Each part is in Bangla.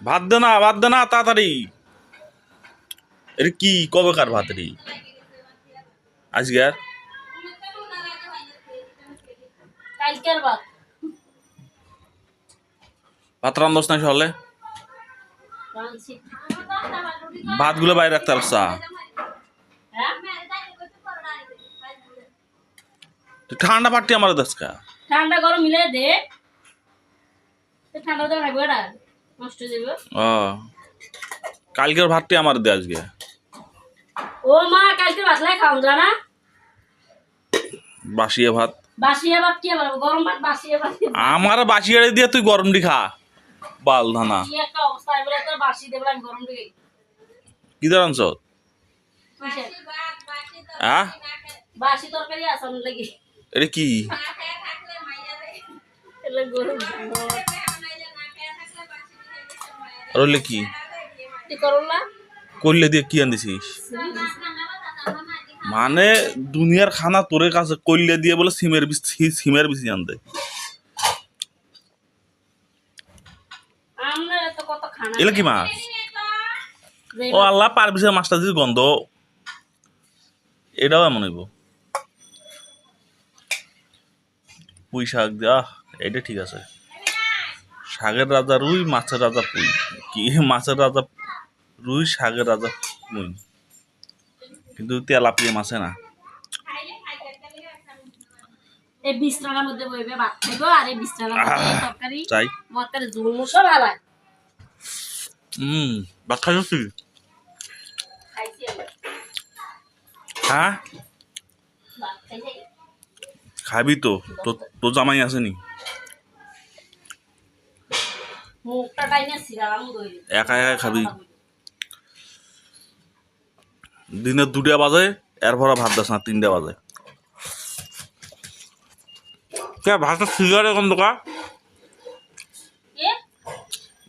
ভাত দে না তাড়াতাড়ি। এটা কি কবেকার ভাত রে আজকে? ভাত রান্ধস না সকালে? ভাতগুলো বাইরে রাখতে পারছা? ঠান্ডা পাট্টি আমার দশকা ঠান্ডা গরম মিলে দে। ঠান্ডা তো রাখবে না, নষ্ট হয়ে যাবে। কালকের ভাতটি আমার দে আজকে। ও মা, কালকে ভাতলাই খাওয়া যায় না? বাসিয়ে ভাত। বাসিয়ে ভাত কি আবার গরম ভাত? বাসিয়ে ভাত আমার বাসিয়ে দিয়ে তুই গরম দি খা বাল ধানা। কি একটা অবস্থা, এবারে তো বাসি দেব আমি গরম দিকে। কি ধর আনছ? বাসি তরকারি আছে আমার লাগি। এটা কি? এলে গরম রইলে কি কি করলা করলে দিয়ে কি আনছিস? মানে দুনিয়ার খানা তোরে কাছে কইলে দিয়ে বলে সিমের বিচি আনতে। আমরা তো কত খানা। এলা কি মাছ? ও আল্লাহ, পারবিসের মাছটা যদি গন্ধ, এটাও এমন হইব। পুঁই শাক দেওয়া, এটা ঠিক আছে। শাকের রাজা রুই, মাছের রাজা পুঁই। কি মাছের রাজা রুই, শাকের রাজা পুঁই, কিন্তু তেলাপিয়া মাছে না। এই বিছনার মধ্যে বইবে ভাত খাইবো, আর এই বিছনার মধ্যে তরকারি চাই মতরে ঝোল মশলা ভালো। ভাত খাইছিস তুই? খাইছি আমি। হ্যাঁ ভাত খাইছি। খাবি তো, তোর জামাই আসেনি? মুখটা টাইনে সিরাম দইলে একা একা খাবি? দিনে 2টা বাজে, এরপর ভাত দাস না 3টা বাজে। কে ভাতের সিগারেট গন্ধ কা? কে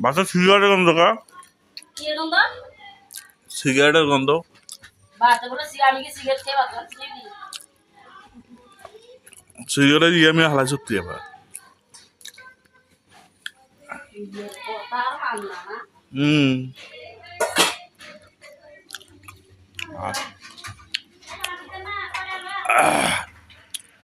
ভাতের সিগারেট গন্ধ কা? কি গন্ধ? সিগারেটের গন্ধ। ভাত বলে আমি কি সিগারেট খেয়ে ভাত খাচ্ছি নাকি? সিগারেট দিয়ে আমি হালাই সত্যি আবার। কথা আর আনলা না। আহ